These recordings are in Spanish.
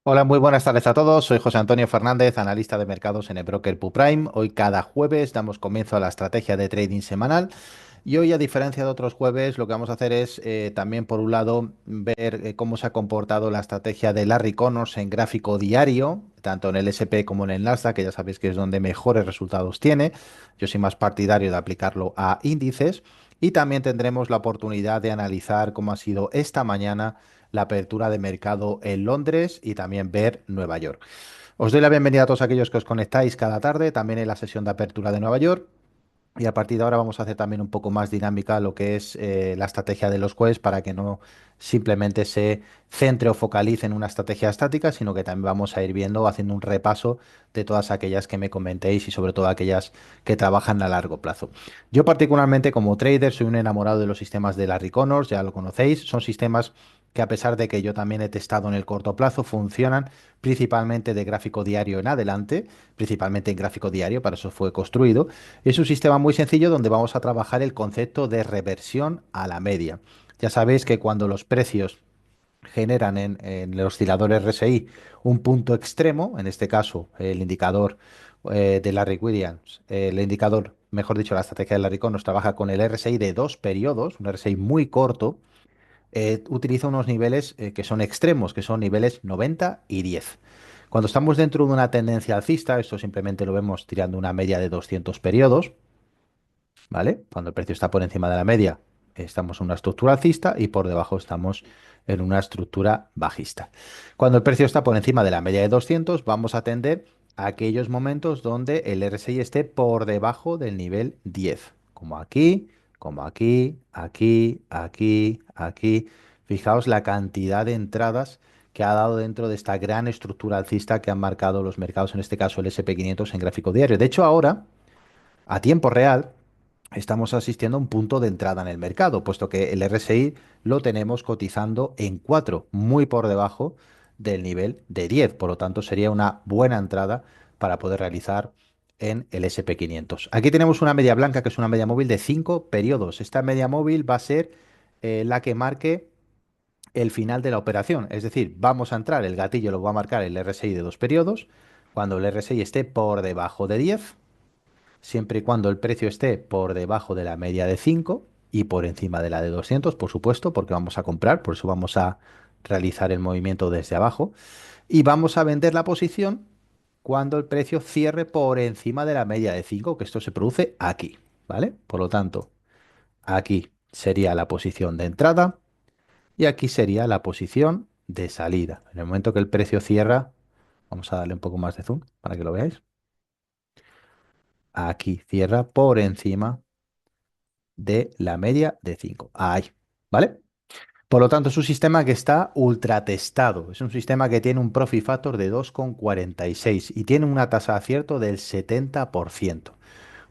Hola, muy buenas tardes a todos. Soy José Antonio Fernández, analista de mercados en el broker PUPrime. Hoy cada jueves damos comienzo a la estrategia de trading semanal y hoy, a diferencia de otros jueves, lo que vamos a hacer es también, por un lado, ver cómo se ha comportado la estrategia de Larry Connors en gráfico diario, tanto en el SP como en el Nasdaq, que ya sabéis que es donde mejores resultados tiene. Yo soy más partidario de aplicarlo a índices y también tendremos la oportunidad de analizar cómo ha sido esta mañana la apertura de mercado en Londres y también ver Nueva York. Os doy la bienvenida a todos aquellos que os conectáis cada tarde, también en la sesión de apertura de Nueva York. Y a partir de ahora vamos a hacer también un poco más dinámica lo que es la estrategia de los jueves para que no simplemente se centre o focalice en una estrategia estática, sino que también vamos a ir viendo, haciendo un repaso de todas aquellas que me comentéis y sobre todo aquellas que trabajan a largo plazo. Yo particularmente como trader soy un enamorado de los sistemas de Larry Connors, ya lo conocéis, son sistemas que, a pesar de que yo también he testado en el corto plazo, funcionan principalmente de gráfico diario en adelante, principalmente en gráfico diario, para eso fue construido. Es un sistema muy sencillo donde vamos a trabajar el concepto de reversión a la media. Ya sabéis que cuando los precios generan en el oscilador RSI un punto extremo, en este caso el indicador de Larry Williams, el indicador, mejor dicho, la estrategia de Larry Connors trabaja con el RSI de dos periodos, un RSI muy corto, utiliza unos niveles que son extremos, que son niveles 90 y 10. Cuando estamos dentro de una tendencia alcista, esto simplemente lo vemos tirando una media de 200 periodos, ¿vale? Cuando el precio está por encima de la media, estamos en una estructura alcista y por debajo estamos en una estructura bajista. Cuando el precio está por encima de la media de 200, vamos a tender a aquellos momentos donde el RSI esté por debajo del nivel 10, como aquí, aquí, aquí, aquí. Fijaos la cantidad de entradas que ha dado dentro de esta gran estructura alcista que han marcado los mercados, en este caso el SP 500 en gráfico diario. De hecho, ahora, a tiempo real, estamos asistiendo a un punto de entrada en el mercado, puesto que el RSI lo tenemos cotizando en 4, muy por debajo del nivel de 10. Por lo tanto, sería una buena entrada para poder realizar en el SP 500. Aquí tenemos una media blanca, que es una media móvil de 5 periodos. Esta media móvil va a ser la que marque el final de la operación. Es decir, vamos a entrar, el gatillo lo va a marcar el RSI de 2 periodos. Cuando el RSI esté por debajo de 10, siempre y cuando el precio esté por debajo de la media de 5 y por encima de la de 200, por supuesto, porque vamos a comprar, por eso vamos a realizar el movimiento desde abajo. Y vamos a vender la posición cuando el precio cierre por encima de la media de 5, que esto se produce aquí, ¿vale? Por lo tanto, aquí sería la posición de entrada y aquí sería la posición de salida. En el momento que el precio cierra, vamos a darle un poco más de zoom para que lo veáis. Aquí cierra por encima de la media de 5. Ahí, ¿vale? Por lo tanto, es un sistema que está ultra testado. Es un sistema que tiene un profit factor de 2,46 y tiene una tasa de acierto del 70%.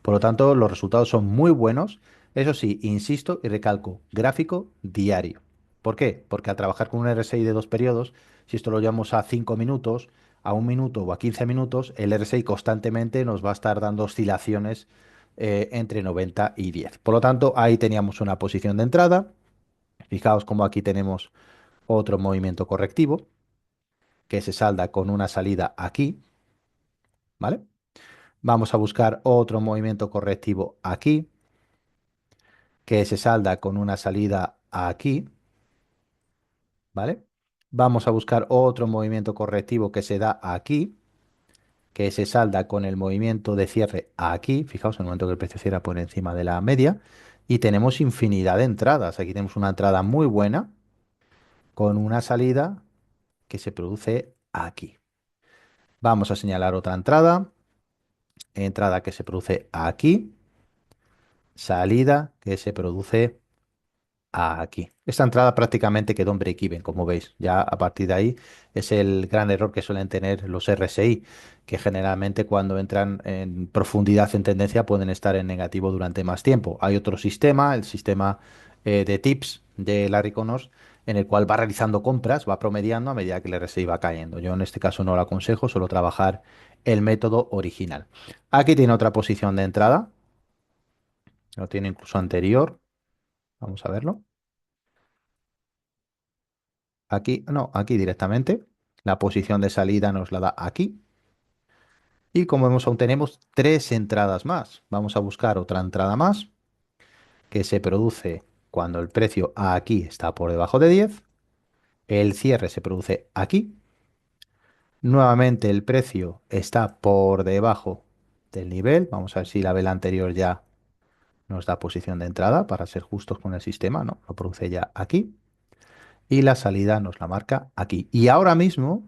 Por lo tanto, los resultados son muy buenos. Eso sí, insisto y recalco, gráfico diario. ¿Por qué? Porque al trabajar con un RSI de dos periodos, si esto lo llevamos a 5 minutos, a un minuto o a 15 minutos, el RSI constantemente nos va a estar dando oscilaciones entre 90 y 10. Por lo tanto, ahí teníamos una posición de entrada. Fijaos cómo aquí tenemos otro movimiento correctivo que se salda con una salida aquí, ¿vale? Vamos a buscar otro movimiento correctivo aquí que se salda con una salida aquí, ¿vale? Vamos a buscar otro movimiento correctivo que se da aquí, que se salda con el movimiento de cierre aquí. Fijaos, en el momento que el precio cierra por encima de la media. Y tenemos infinidad de entradas. Aquí tenemos una entrada muy buena con una salida que se produce aquí. Vamos a señalar otra entrada. Entrada que se produce aquí. Salida que se produce aquí. Esta entrada prácticamente quedó en break-even, como veis. Ya a partir de ahí es el gran error que suelen tener los RSI, que generalmente cuando entran en profundidad en tendencia pueden estar en negativo durante más tiempo. Hay otro sistema, el sistema de tips de Larry Connors, en el cual va realizando compras, va promediando a medida que el RSI va cayendo. Yo en este caso no lo aconsejo, solo trabajar el método original. Aquí tiene otra posición de entrada, lo tiene incluso anterior. Vamos a verlo. Aquí, no, aquí directamente. La posición de salida nos la da aquí. Y como vemos, aún tenemos tres entradas más. Vamos a buscar otra entrada más que se produce cuando el precio aquí está por debajo de 10. El cierre se produce aquí. Nuevamente el precio está por debajo del nivel. Vamos a ver si la vela anterior ya nos da posición de entrada para ser justos con el sistema, ¿no? Lo produce ya aquí. Y la salida nos la marca aquí. Y ahora mismo,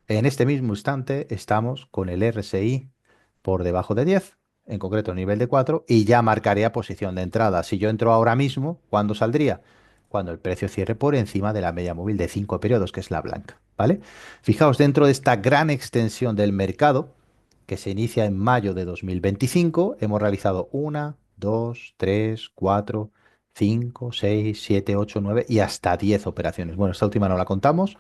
en este mismo instante, estamos con el RSI por debajo de 10, en concreto nivel de 4, y ya marcaría posición de entrada. Si yo entro ahora mismo, ¿cuándo saldría? Cuando el precio cierre por encima de la media móvil de 5 periodos, que es la blanca, ¿vale? Fijaos, dentro de esta gran extensión del mercado, que se inicia en mayo de 2025, hemos realizado una, 2, 3, 4, 5, 6, 7, 8, 9 y hasta 10 operaciones. Bueno, esta última no la contamos,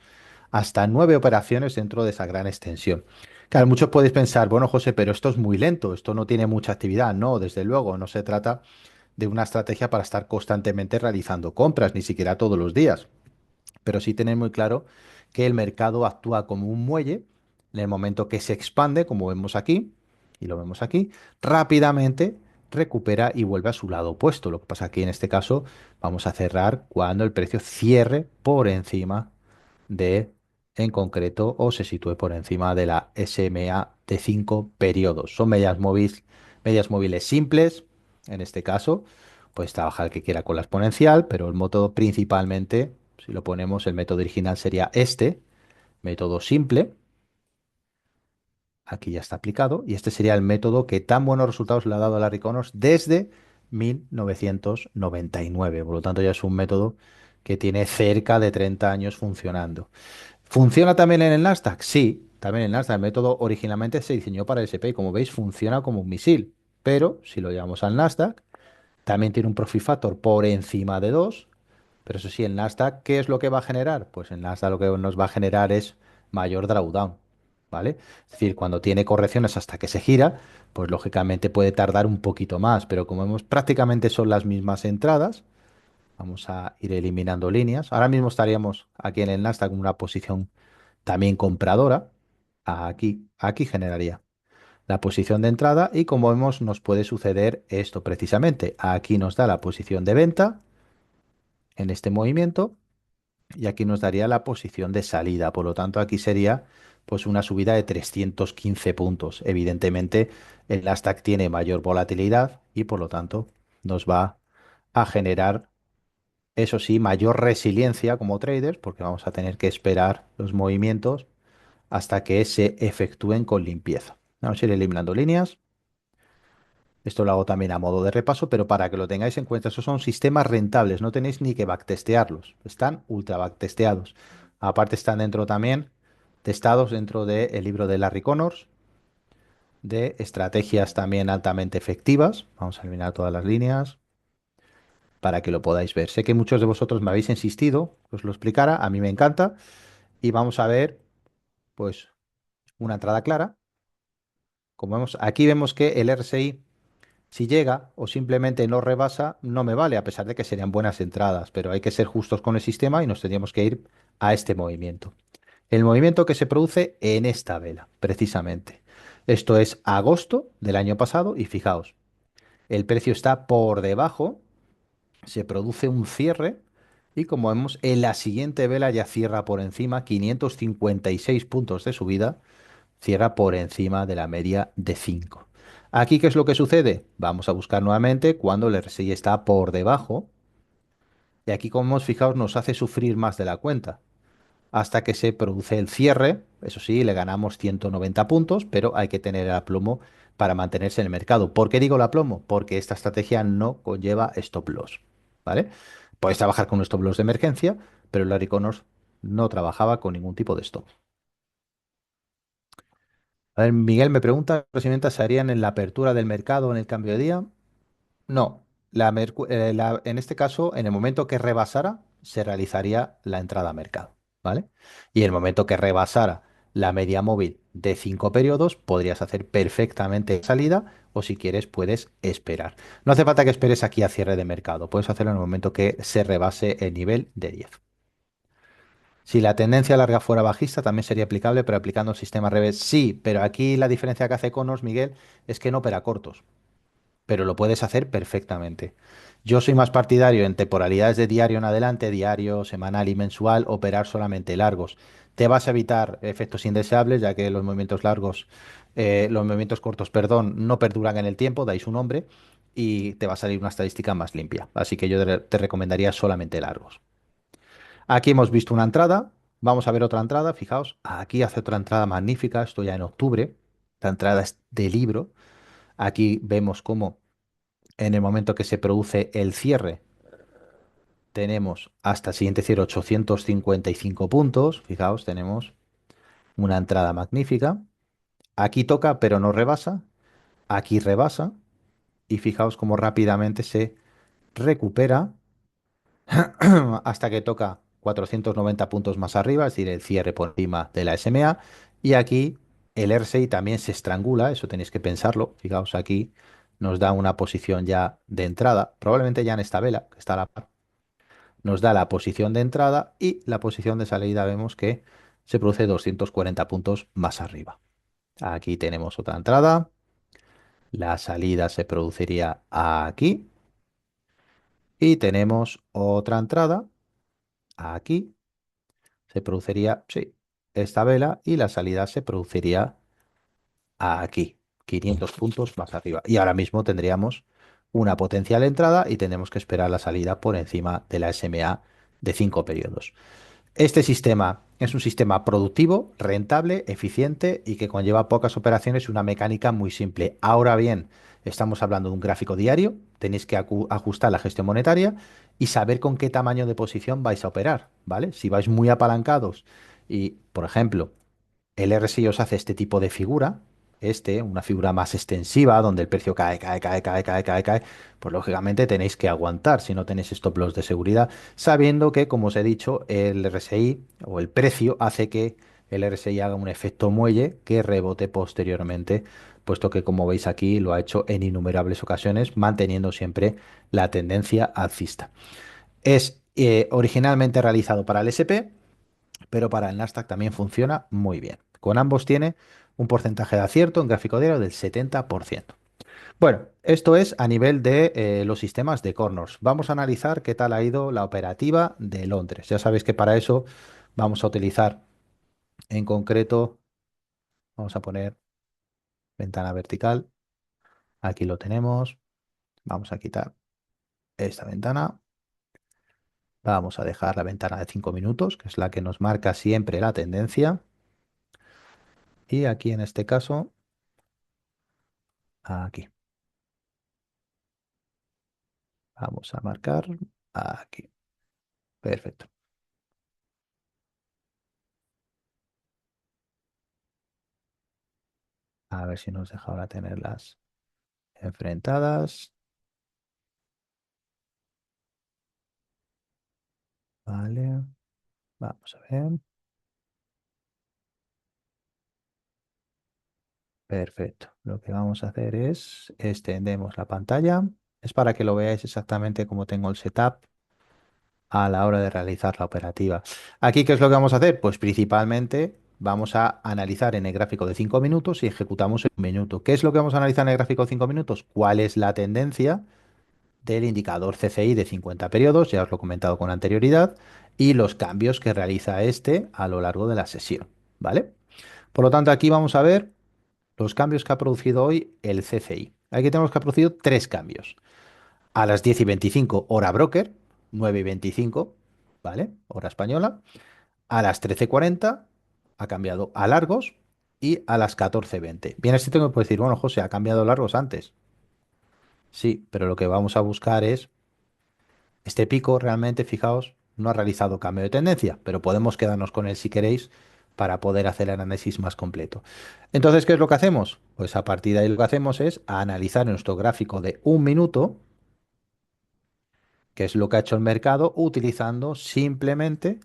hasta 9 operaciones dentro de esa gran extensión. Claro, muchos podéis pensar, bueno, José, pero esto es muy lento, esto no tiene mucha actividad. No, desde luego, no se trata de una estrategia para estar constantemente realizando compras, ni siquiera todos los días. Pero sí tener muy claro que el mercado actúa como un muelle en el momento que se expande, como vemos aquí, y lo vemos aquí, rápidamente recupera y vuelve a su lado opuesto. Lo que pasa aquí en este caso vamos a cerrar cuando el precio cierre por encima de, en concreto, o se sitúe por encima de la SMA de 5 periodos. Son medias móviles simples, en este caso, puedes trabajar el que quiera con la exponencial, pero el método principalmente, si lo ponemos, el método original sería este, método simple. Aquí ya está aplicado y este sería el método que tan buenos resultados le ha dado a Larry Connors desde 1999. Por lo tanto, ya es un método que tiene cerca de 30 años funcionando. ¿Funciona también en el Nasdaq? Sí, también en el Nasdaq. El método originalmente se diseñó para el SP y como veis funciona como un misil. Pero si lo llevamos al Nasdaq, también tiene un profit factor por encima de 2. Pero eso sí, el Nasdaq, ¿qué es lo que va a generar? Pues el Nasdaq lo que nos va a generar es mayor drawdown, ¿vale? Es decir, cuando tiene correcciones hasta que se gira, pues lógicamente puede tardar un poquito más, pero como vemos prácticamente son las mismas entradas, vamos a ir eliminando líneas. Ahora mismo estaríamos aquí en el Nasdaq en una posición también compradora. Aquí generaría la posición de entrada y como vemos nos puede suceder esto precisamente. Aquí nos da la posición de venta en este movimiento y aquí nos daría la posición de salida. Por lo tanto, aquí sería pues una subida de 315 puntos. Evidentemente, el Nasdaq tiene mayor volatilidad y por lo tanto nos va a generar, eso sí, mayor resiliencia como traders porque vamos a tener que esperar los movimientos hasta que se efectúen con limpieza. Vamos a ir eliminando líneas. Esto lo hago también a modo de repaso, pero para que lo tengáis en cuenta, esos son sistemas rentables, no tenéis ni que backtestearlos, están ultra backtesteados. Aparte están dentro también, testados dentro del libro de Larry Connors, de estrategias también altamente efectivas. Vamos a eliminar todas las líneas para que lo podáis ver. Sé que muchos de vosotros me habéis insistido que os lo explicara, a mí me encanta, y vamos a ver, pues, una entrada clara. Como vemos, aquí vemos que el RSI si llega o simplemente no rebasa, no me vale, a pesar de que serían buenas entradas, pero hay que ser justos con el sistema y nos tendríamos que ir a este movimiento. El movimiento que se produce en esta vela, precisamente. Esto es agosto del año pasado y fijaos, el precio está por debajo, se produce un cierre y como vemos en la siguiente vela ya cierra por encima 556 puntos de subida, cierra por encima de la media de 5. Aquí, ¿qué es lo que sucede? Vamos a buscar nuevamente cuando el RSI está por debajo. Y aquí, como hemos fijado, nos hace sufrir más de la cuenta. Hasta que se produce el cierre. Eso sí, le ganamos 190 puntos, pero hay que tener el aplomo para mantenerse en el mercado. ¿Por qué digo el aplomo? Porque esta estrategia no conlleva stop loss. ¿Vale? Puedes trabajar con un stop loss de emergencia, pero Larry Connors no trabajaba con ningún tipo de stop. A ver, Miguel me pregunta, ¿los ventas se harían en la apertura del mercado o en el cambio de día? No, en este caso, en el momento que rebasara, se realizaría la entrada a mercado, ¿vale? Y en el momento que rebasara la media móvil de 5 periodos, podrías hacer perfectamente salida o si quieres puedes esperar. No hace falta que esperes aquí a cierre de mercado, puedes hacerlo en el momento que se rebase el nivel de 10. Si la tendencia larga fuera bajista, también sería aplicable, pero aplicando el sistema al revés, sí, pero aquí la diferencia que hace Connors, Miguel, es que no opera cortos, pero lo puedes hacer perfectamente. Yo soy más partidario en temporalidades de diario en adelante, diario, semanal y mensual, operar solamente largos. Te vas a evitar efectos indeseables, ya que los movimientos largos, los movimientos cortos, perdón, no perduran en el tiempo, dais un nombre, y te va a salir una estadística más limpia. Así que yo te recomendaría solamente largos. Aquí hemos visto una entrada, vamos a ver otra entrada, fijaos, aquí hace otra entrada magnífica, esto ya en octubre, la entrada es de libro. Aquí vemos cómo en el momento que se produce el cierre, tenemos hasta el siguiente cierre 855 puntos. Fijaos, tenemos una entrada magnífica. Aquí toca, pero no rebasa. Aquí rebasa. Y fijaos cómo rápidamente se recupera hasta que toca 490 puntos más arriba, es decir, el cierre por encima de la SMA. Y aquí el RSI también se estrangula, eso tenéis que pensarlo. Fijaos, aquí nos da una posición ya de entrada, probablemente ya en esta vela, que está a la par. Nos da la posición de entrada y la posición de salida vemos que se produce 240 puntos más arriba. Aquí tenemos otra entrada. La salida se produciría aquí. Y tenemos otra entrada aquí. Se produciría, sí, esta vela y la salida se produciría aquí, 500 puntos más arriba. Y ahora mismo tendríamos una potencial entrada y tenemos que esperar la salida por encima de la SMA de 5 periodos. Este sistema es un sistema productivo, rentable, eficiente y que conlleva pocas operaciones y una mecánica muy simple. Ahora bien, estamos hablando de un gráfico diario, tenéis que ajustar la gestión monetaria y saber con qué tamaño de posición vais a operar, ¿vale? Si vais muy apalancados y, por ejemplo, el RSI os hace este tipo de figura, una figura más extensiva, donde el precio cae, cae, cae, cae, cae, cae, cae, pues lógicamente tenéis que aguantar si no tenéis stop loss de seguridad, sabiendo que, como os he dicho, el RSI o el precio hace que el RSI haga un efecto muelle que rebote posteriormente, puesto que, como veis aquí, lo ha hecho en innumerables ocasiones, manteniendo siempre la tendencia alcista. Es originalmente realizado para el SP, pero para el Nasdaq también funciona muy bien. Con ambos tiene un porcentaje de acierto en gráfico diario del 70%. Bueno, esto es a nivel de los sistemas de Corners. Vamos a analizar qué tal ha ido la operativa de Londres. Ya sabéis que para eso vamos a utilizar en concreto, vamos a poner ventana vertical. Aquí lo tenemos. Vamos a quitar esta ventana. Vamos a dejar la ventana de 5 minutos, que es la que nos marca siempre la tendencia. Y aquí en este caso, aquí. Vamos a marcar aquí. Perfecto. A ver si nos deja ahora tenerlas enfrentadas. Vale. Vamos a ver. Perfecto. Lo que vamos a hacer es extendemos la pantalla. Es para que lo veáis exactamente como tengo el setup a la hora de realizar la operativa. Aquí, ¿qué es lo que vamos a hacer? Pues principalmente vamos a analizar en el gráfico de 5 minutos y ejecutamos en un minuto. ¿Qué es lo que vamos a analizar en el gráfico de 5 minutos? ¿Cuál es la tendencia del indicador CCI de 50 periodos? Ya os lo he comentado con anterioridad, y los cambios que realiza este a lo largo de la sesión, ¿vale? Por lo tanto, aquí vamos a ver los cambios que ha producido hoy el CCI. Aquí tenemos que ha producido tres cambios. A las 10:25 hora broker, 9:25, ¿vale? Hora española. A las 13:40 ha cambiado a largos y a las 14:20. Bien, este tengo que decir, bueno, José, ha cambiado largos antes. Sí, pero lo que vamos a buscar es este pico. Realmente, fijaos, no ha realizado cambio de tendencia, pero podemos quedarnos con él si queréis para poder hacer el análisis más completo. Entonces, ¿qué es lo que hacemos? Pues a partir de ahí lo que hacemos es analizar nuestro gráfico de un minuto, que es lo que ha hecho el mercado, utilizando simplemente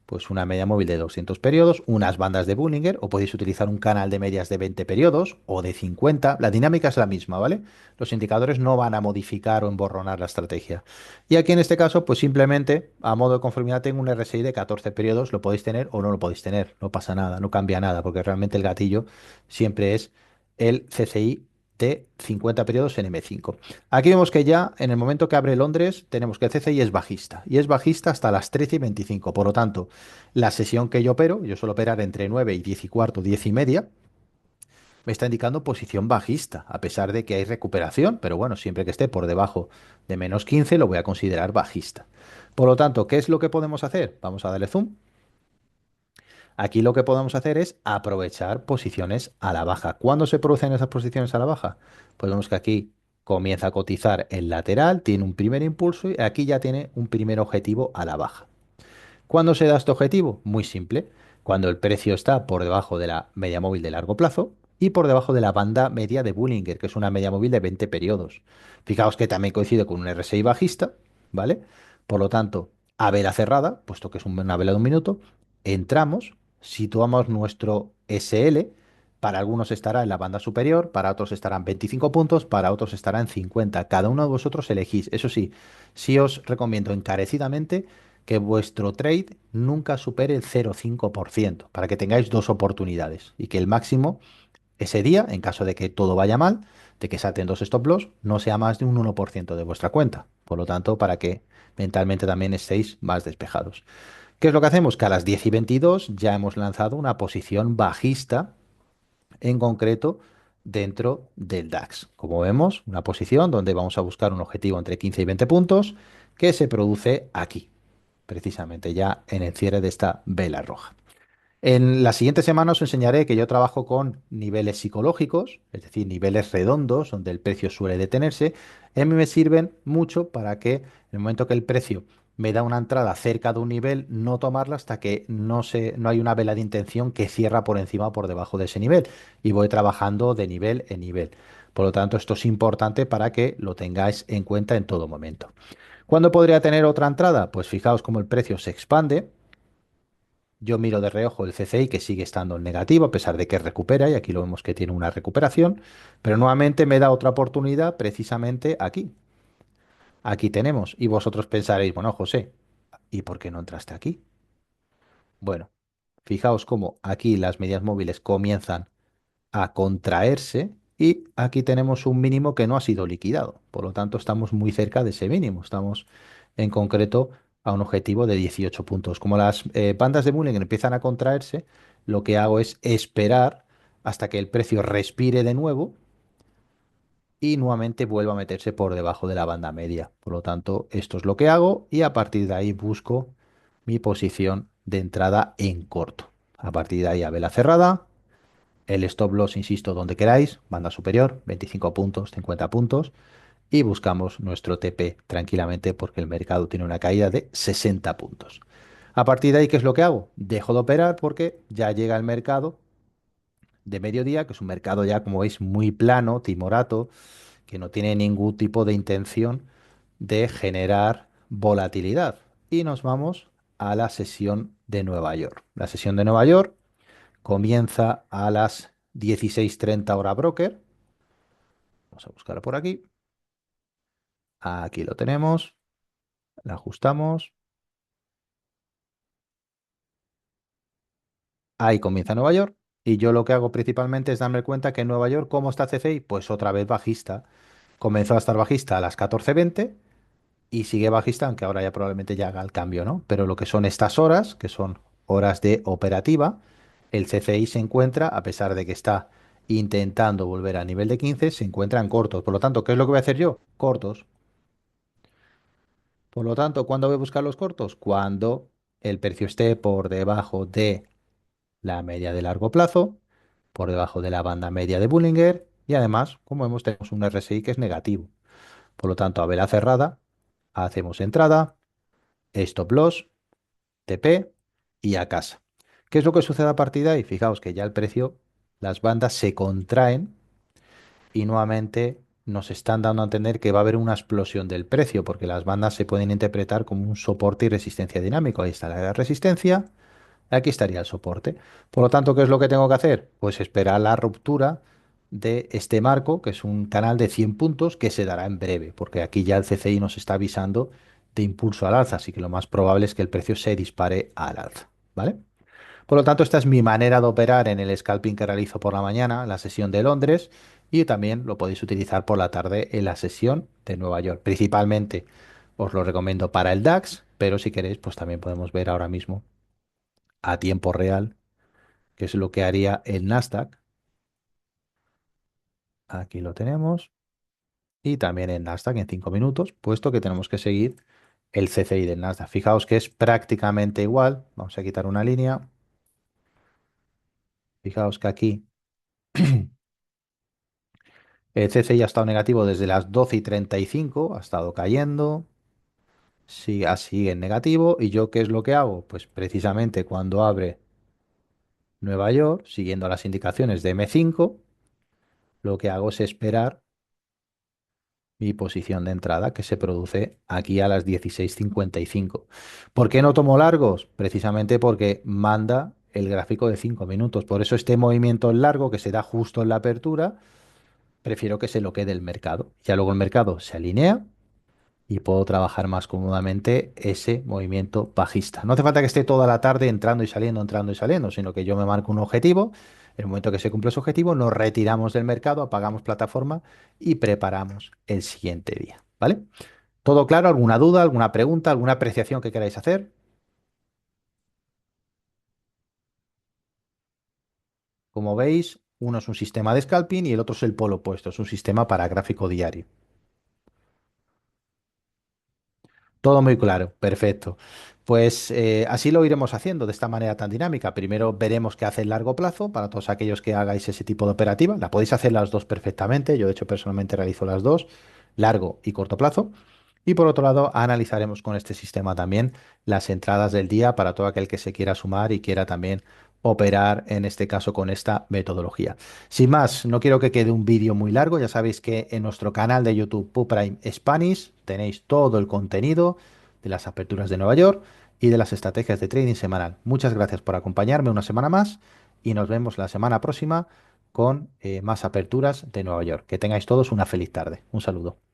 pues una media móvil de 200 periodos, unas bandas de Bollinger, o podéis utilizar un canal de medias de 20 periodos o de 50. La dinámica es la misma, ¿vale? Los indicadores no van a modificar o emborronar la estrategia. Y aquí en este caso, pues simplemente a modo de conformidad tengo un RSI de 14 periodos, lo podéis tener o no lo podéis tener, no pasa nada, no cambia nada, porque realmente el gatillo siempre es el CCI de 50 periodos en M5. Aquí vemos que ya en el momento que abre Londres tenemos que el CCI es bajista y es bajista hasta las 13:25. Por lo tanto, la sesión que yo opero, yo suelo operar entre 9 y 10 y cuarto, 10 y media, me está indicando posición bajista, a pesar de que hay recuperación, pero bueno, siempre que esté por debajo de -15 lo voy a considerar bajista. Por lo tanto, ¿qué es lo que podemos hacer? Vamos a darle zoom. Aquí lo que podemos hacer es aprovechar posiciones a la baja. ¿Cuándo se producen esas posiciones a la baja? Pues vemos que aquí comienza a cotizar el lateral, tiene un primer impulso y aquí ya tiene un primer objetivo a la baja. ¿Cuándo se da este objetivo? Muy simple. Cuando el precio está por debajo de la media móvil de largo plazo y por debajo de la banda media de Bollinger, que es una media móvil de 20 periodos. Fijaos que también coincide con un RSI bajista, ¿vale? Por lo tanto, a vela cerrada, puesto que es una vela de un minuto, entramos, situamos nuestro SL. Para algunos estará en la banda superior, para otros estarán 25 puntos, para otros estará en 50. Cada uno de vosotros elegís. Eso sí, sí os recomiendo encarecidamente que vuestro trade nunca supere el 0,5% para que tengáis dos oportunidades y que el máximo ese día, en caso de que todo vaya mal, de que salten dos stop loss, no sea más de un 1% de vuestra cuenta. Por lo tanto, para que mentalmente también estéis más despejados. ¿Qué es lo que hacemos? Que a las 10:22 ya hemos lanzado una posición bajista, en concreto dentro del DAX. Como vemos, una posición donde vamos a buscar un objetivo entre 15 y 20 puntos que se produce aquí, precisamente ya en el cierre de esta vela roja. En la siguiente semana os enseñaré que yo trabajo con niveles psicológicos, es decir, niveles redondos donde el precio suele detenerse. A mí me sirven mucho para que en el momento que el precio me da una entrada cerca de un nivel, no tomarla hasta que no hay una vela de intención que cierra por encima o por debajo de ese nivel. Y voy trabajando de nivel en nivel. Por lo tanto, esto es importante para que lo tengáis en cuenta en todo momento. ¿Cuándo podría tener otra entrada? Pues fijaos cómo el precio se expande. Yo miro de reojo el CCI que sigue estando en negativo a pesar de que recupera y aquí lo vemos que tiene una recuperación, pero nuevamente me da otra oportunidad precisamente aquí. Aquí tenemos y vosotros pensaréis, bueno, José, ¿y por qué no entraste aquí? Bueno, fijaos cómo aquí las medias móviles comienzan a contraerse y aquí tenemos un mínimo que no ha sido liquidado. Por lo tanto, estamos muy cerca de ese mínimo. Estamos en concreto a un objetivo de 18 puntos. Como las bandas de Bollinger empiezan a contraerse, lo que hago es esperar hasta que el precio respire de nuevo y nuevamente vuelva a meterse por debajo de la banda media. Por lo tanto, esto es lo que hago y a partir de ahí busco mi posición de entrada en corto. A partir de ahí a vela cerrada, el stop loss, insisto, donde queráis, banda superior, 25 puntos, 50 puntos, y buscamos nuestro TP tranquilamente porque el mercado tiene una caída de 60 puntos. A partir de ahí, ¿qué es lo que hago? Dejo de operar porque ya llega el mercado de mediodía, que es un mercado ya, como veis, muy plano, timorato, que no tiene ningún tipo de intención de generar volatilidad. Y nos vamos a la sesión de Nueva York. La sesión de Nueva York comienza a las 16:30 hora broker. Vamos a buscar por aquí. Aquí lo tenemos. La ajustamos. Ahí comienza Nueva York. Y yo lo que hago principalmente es darme cuenta que en Nueva York, ¿cómo está CFI? Pues otra vez bajista. Comenzó a estar bajista a las 14:20 y sigue bajista, aunque ahora ya probablemente ya haga el cambio, ¿no? Pero lo que son estas horas, que son horas de operativa, el CFI se encuentra, a pesar de que está intentando volver a nivel de 15, se encuentra en cortos. Por lo tanto, ¿qué es lo que voy a hacer yo? Cortos. Por lo tanto, ¿cuándo voy a buscar los cortos? Cuando el precio esté por debajo de la media de largo plazo, por debajo de la banda media de Bollinger y además, como vemos, tenemos un RSI que es negativo. Por lo tanto, a vela cerrada, hacemos entrada, stop loss, TP y a casa. ¿Qué es lo que sucede a partir de ahí? Fijaos que ya el precio, las bandas se contraen y nuevamente nos están dando a entender que va a haber una explosión del precio, porque las bandas se pueden interpretar como un soporte y resistencia dinámico. Ahí está la resistencia, Aquí estaría el soporte. Por lo tanto, ¿qué es lo que tengo que hacer? Pues esperar la ruptura de este marco, que es un canal de 100 puntos que se dará en breve, porque aquí ya el CCI nos está avisando de impulso al alza, así que lo más probable es que el precio se dispare al alza, ¿vale? Por lo tanto, esta es mi manera de operar en el scalping que realizo por la mañana, la sesión de Londres, y también lo podéis utilizar por la tarde en la sesión de Nueva York. Principalmente os lo recomiendo para el DAX, pero si queréis, pues también podemos ver ahora mismo a tiempo real, que es lo que haría el Nasdaq. Aquí lo tenemos. Y también el Nasdaq en 5 minutos, puesto que tenemos que seguir el CCI del Nasdaq. Fijaos que es prácticamente igual. Vamos a quitar una línea. Fijaos que aquí el CCI ha estado negativo desde las 12:35, ha estado cayendo. Sigue en negativo. ¿Y yo qué es lo que hago? Pues precisamente cuando abre Nueva York, siguiendo las indicaciones de M5, lo que hago es esperar mi posición de entrada que se produce aquí a las 16:55. ¿Por qué no tomo largos? Precisamente porque manda el gráfico de 5 minutos. Por eso este movimiento en largo que se da justo en la apertura, prefiero que se lo quede el mercado. Ya luego el mercado se alinea y puedo trabajar más cómodamente ese movimiento bajista. No hace falta que esté toda la tarde entrando y saliendo, sino que yo me marco un objetivo. En el momento que se cumple ese objetivo, nos retiramos del mercado, apagamos plataforma y preparamos el siguiente día. ¿Vale? ¿Todo claro? ¿Alguna duda, alguna pregunta, alguna apreciación que queráis hacer? Como veis, uno es un sistema de scalping y el otro es el polo opuesto, es un sistema para gráfico diario. Todo muy claro, perfecto. Pues así lo iremos haciendo de esta manera tan dinámica. Primero veremos qué hace el largo plazo para todos aquellos que hagáis ese tipo de operativa. La podéis hacer las dos perfectamente. Yo, de hecho, personalmente realizo las dos, largo y corto plazo. Y por otro lado, analizaremos con este sistema también las entradas del día para todo aquel que se quiera sumar y quiera también operar, en este caso, con esta metodología. Sin más, no quiero que quede un vídeo muy largo. Ya sabéis que en nuestro canal de YouTube PUPrime Spanish tenéis todo el contenido de las aperturas de Nueva York y de las estrategias de trading semanal. Muchas gracias por acompañarme una semana más y nos vemos la semana próxima con más aperturas de Nueva York. Que tengáis todos una feliz tarde. Un saludo.